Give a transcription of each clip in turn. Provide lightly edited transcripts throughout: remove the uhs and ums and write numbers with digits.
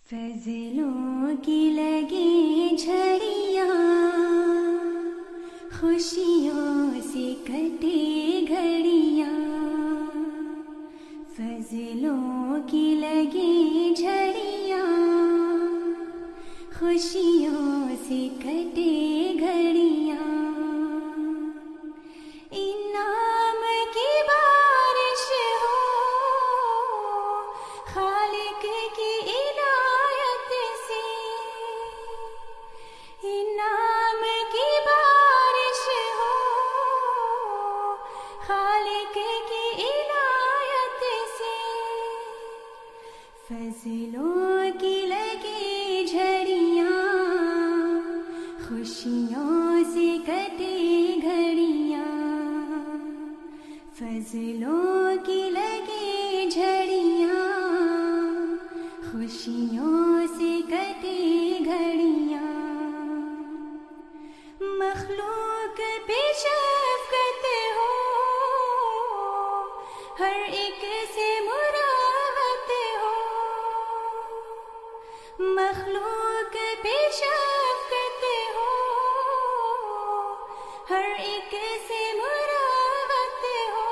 فضلوں کی لگی جھڑیاں، خوشیوں سے کٹے گھڑیاں، فضلوں کی لگی جھڑیاں، خوشیوں سے کٹے گھڑیاں، انعام کی بارش ہو خالق کی عنایت سے، انعام کی بارش ہو خالق کی عنایت سے، فضلوں کی لگی جھڑیاں، خوشیوں سے کٹے گھڑیاں، فضلوں کی لگی جھڑیاں، خوشیوں سے کٹے گھڑیاں، مخلوق پہ شفقت ہو ہر ایک سے مراوت ہو، مخلوق پہ شفقت ہو ہر ایک سے مراوت ہو،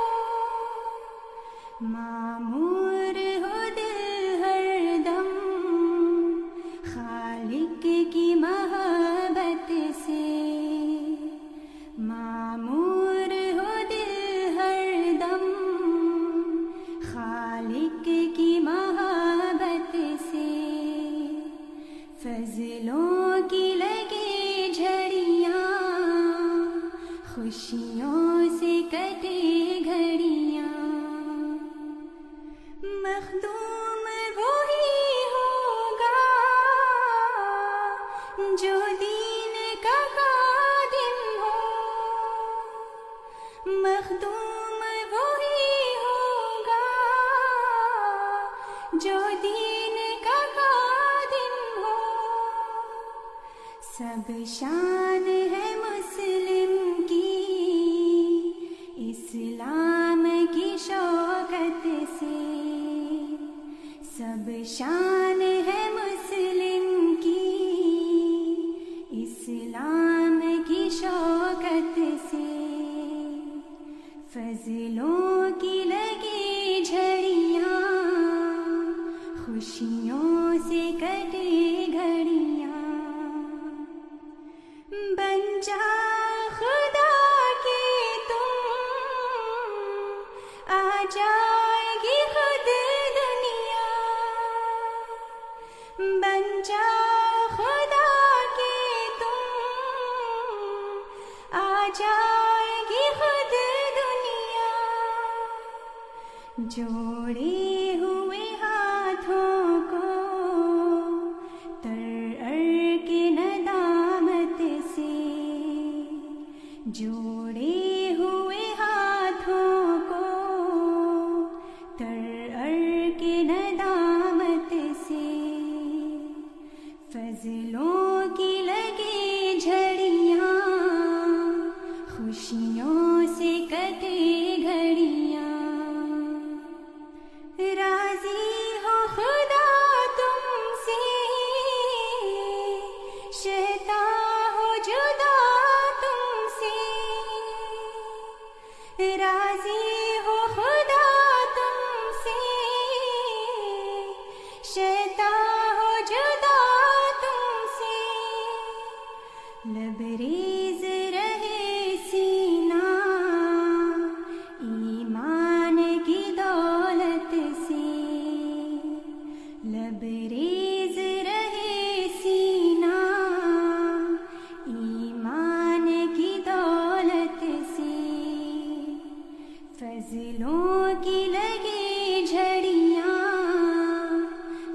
معمور ہو دل ہر دم خالق کی محبت سے، معمور ہو دل ہر دم خالق کی محبت سے، فضلوں کی لگی جھڑیاں، خوشیوں سے کٹے گھڑیاں، مخدوم وہی ہوگا جو دین کا خادم ہو، مخدوم وہی ہوگا جو دین کا خادم ہو، سب شان ہے مسلم کی اسلام کی شوکت سے، سب شان ہے مسلم کی اسلام کی شوکت سے، فضلوں کی لگی جھڑیاں، خوشیوں سے کٹے گھڑیاں، بن جا خدا کی تم آ جائے گی خود دنیا، بن جا خدا کی تم آ جائے گی خود دنیا، جوڑے ہوئے ہاتھوں کو تر کے ندامت سے، جوڑے ہوئے ہاتھوں کو تر کے ندامت سے، فضلوں کی لگی جھڑیاں، خوشیوں سے کٹے گھڑیاں، راضی ہو خدا تم سے شیطان ہو جدا تم سے، راضی ہو خدا تم سے شیطان ہو جدا تم سے، لبریز رہے سینہ ایمان کی دولت سے، لبریز رہے سینہ ایمان کی دولت سے، فضلوں کی لگی جھڑیاں،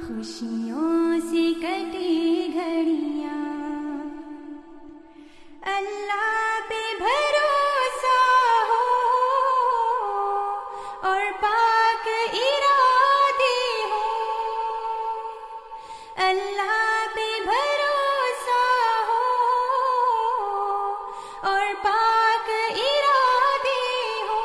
خوشیوں سے کٹے گھڑیاں، اللہ پہ بھروسہ ہو اور پاک ارادے ہو، اللہ پہ بھروسہ ہو اور پاک ارادے ہو،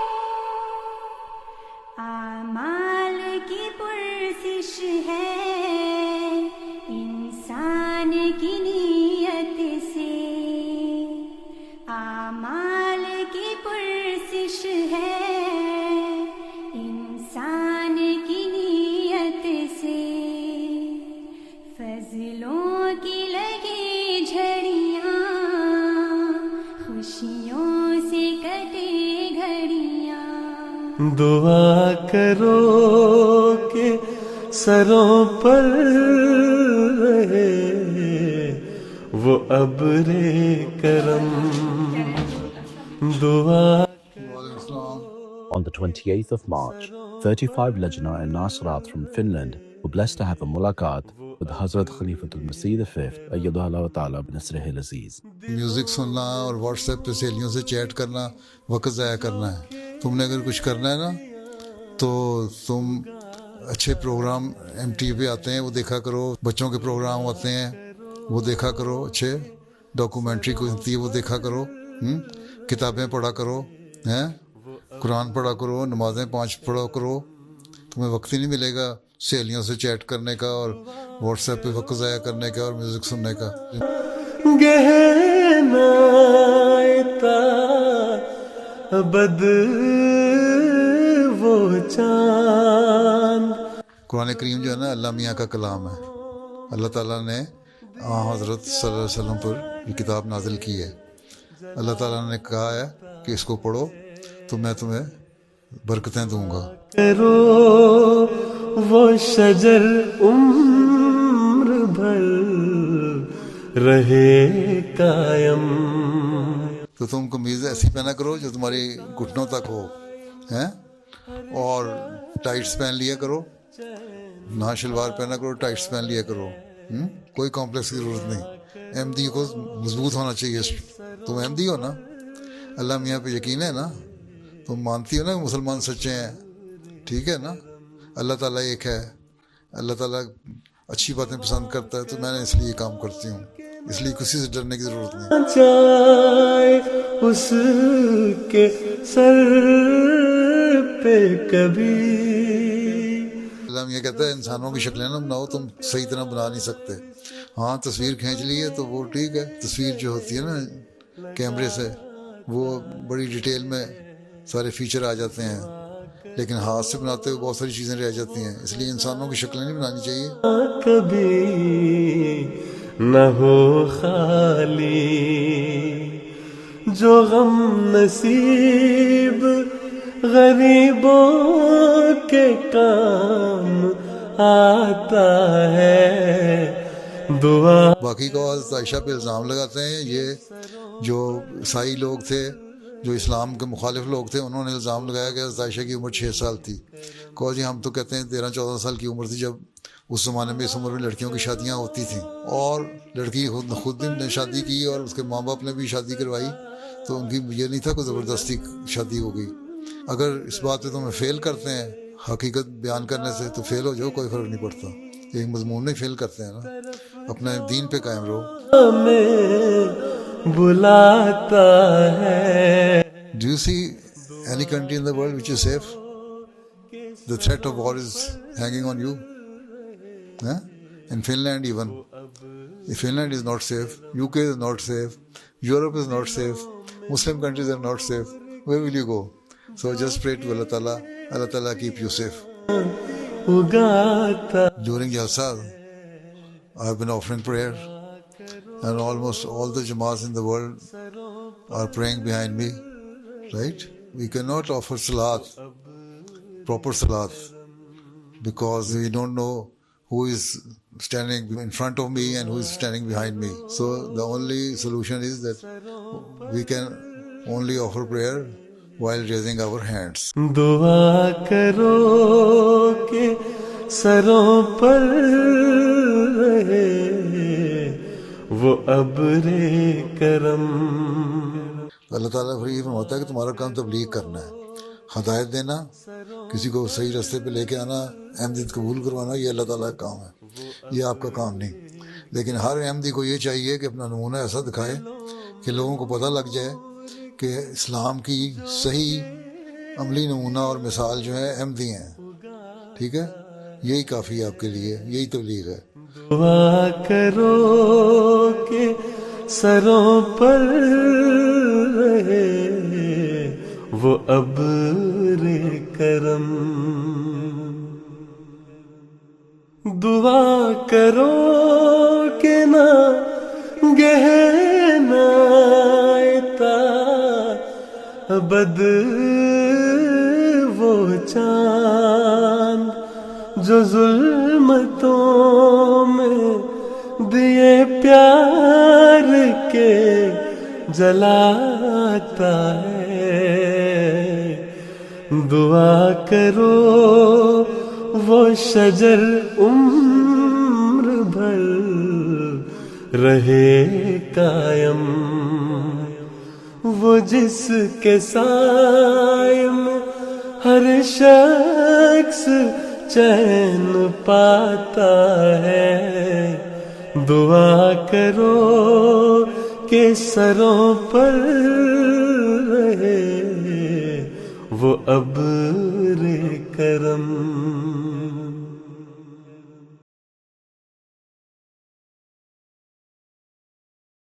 دعا کرو کہ سروں پر رہے وہ ابر کرم. دعا. On the 28th of March, 35 Lajna and Nasirat from Finland were blessed to have a mulaqat with Hazrat Khalifatul Masih V, Ayyadullah Ta'ala Binasrih al-Aziz. Music سننا اور واٹس ایپ پہ سہیلیوں سے چیٹ کرنا وقت ضائع کرنا ہے. تم نے اگر کچھ کرنا ہے نا تو تم اچھے پروگرام ایم ٹی وی پہ آتے ہیں وہ دیکھا کرو, بچوں کے پروگرام آتے ہیں وہ دیکھا کرو, اچھے ڈاکومنٹری کوئی ہوتی ہے وہ دیکھا کرو, کتابیں پڑھا کرو, ہیں قرآن پڑھا کرو, نمازیں 5 پڑھا کرو. تمہیں وقت ہی نہیں ملے گا سہیلیوں سے چیٹ کرنے کا اور واٹس ایپ پہ وقت ضائع کرنے کا اور میوزک سننے کا. گہنا بد وہ چاند. قرآن کریم جو ہے نا اللہ میاں کا کلام ہے. اللہ تعالیٰ نے حضرت صلی اللہ علیہ وسلم پر یہ کتاب نازل کی ہے. اللہ تعالیٰ نے کہا ہے کہ اس کو پڑھو تو میں تمہیں برکتیں دوں گا. کرو وہ شجر عمر بھر رہے قائم. تو تم قمیض ایسی پہنا کرو جو تمہاری گھٹنوں تک ہو, ہیں, اور ٹائٹس پہن لیا کرو, نہ شلوار پہنا کرو, ٹائٹس پہن لیا کرو. کوئی کمپلیکس کی ضرورت نہیں. احمدی کو مضبوط ہونا چاہیے. تم احمدی ہو نا, اللہ میاں پہ یقین ہے نا, تم مانتی ہو نا کہ مسلمان سچے ہیں, ٹھیک ہے نا, اللہ تعالیٰ ایک ہے, اللہ تعالیٰ اچھی باتیں پسند کرتا ہے, تو میں نے اس لیے یہ کام کرتی ہوں. اس لیے کسی سے ڈرنے کی ضرورت نہیں. جائے اس کے سر پہ کبھی. اللہ یہ کہتا ہے انسانوں کی شکلیں نہ بناؤ, تم صحیح طرح بنا نہیں سکتے. ہاں تصویر کھینچ لی ہے تو وہ ٹھیک ہے, تصویر جو ہوتی ہے نا کیمرے سے وہ بڑی ڈیٹیل میں سارے فیچر آ جاتے ہیں, لیکن ہاتھ سے بناتے ہوئے بہت ساری چیزیں رہ جاتی ہیں. اس لیے انسانوں کی شکلیں نہیں بنانی چاہیے. کبھی نہ ہو خالی جو غم نصیب غریبوں کے کام آتا ہے. دعا. باقی کو حضرت عائشہ پہ الزام لگاتے ہیں. یہ جو عیسائی لوگ تھے, جو اسلام کے مخالف لوگ تھے, انہوں نے الزام لگایا کہ حضرت عائشہ کی عمر 6 سال تھی. کہو جی ہم تو کہتے ہیں 13-14 سال کی عمر تھی جب اس زمانے میں اس عمر میں لڑکیوں کی شادیاں ہوتی تھیں, اور لڑکی خود نے شادی کی اور اس کے ماں باپ نے بھی شادی کروائی, تو ان کی یہ نہیں تھا کہ زبردستی شادی ہو گئی. اگر اس بات پہ تمہیں فیل کرتے ہیں حقیقت بیان کرنے سے تو فیل ہو جاؤ, کوئی فرق نہیں پڑتا. ایک مضمون نہیں فیل کرتے ہیں نا, اپنے دین پہ قائم رہو. ہمیں بلاتا ہے. Do you see any country in the world which is safe? The threat of war is hanging on you. In Finland even. Finland is not safe. UK is not safe. Europe is not safe. Muslim countries are not safe. Where will you go? So just pray to Allah Ta'ala. Allah Ta'ala keep you safe. During Jalsa, I have been offering prayer, and almost all the Jamaats in the world are praying behind me. Right? We cannot offer salat, proper salat, because we don't know who is standing in front of me and who is standing behind me. So the only solution is that we can only offer prayer while raising our hands. دعا کرو کہ سروں پر رہے وہ ابر کرم. اللہ تعالیٰ پھر یہ فرماتا ہے کہ تمہارا کام تبلیغ کرنا ہے, ہدایت دینا, کسی کو صحیح راستے پہ لے کے آنا, احمدیت قبول کروانا, یہ اللہ تعالیٰ کا کام ہے, یہ آپ کا کام نہیں. لیکن ہر احمدی کو یہ چاہیے کہ اپنا نمونہ ایسا دکھائے کہ لوگوں کو پتہ لگ جائے کہ اسلام کی صحیح عملی نمونہ اور مثال جو ہے احمدی ہیں. ٹھیک ہے, یہی کافی ہے آپ کے لیے, یہی تبلیغ ہے. دعا کرو کہ سروں پر رہے وہ ابر کرم. دعا کرو کہ نہ گہنا بد وہ چاند جو ظلمتوں میں دیے پیار کے جلاتا ہے، دعا کرو وہ شجر عمر بھر رہے قائم، وہ جس کے سائے میں ہر شخص چین پاتا ہے، دعا کرو کہ سروں پر رہے وہ ابر کرم۔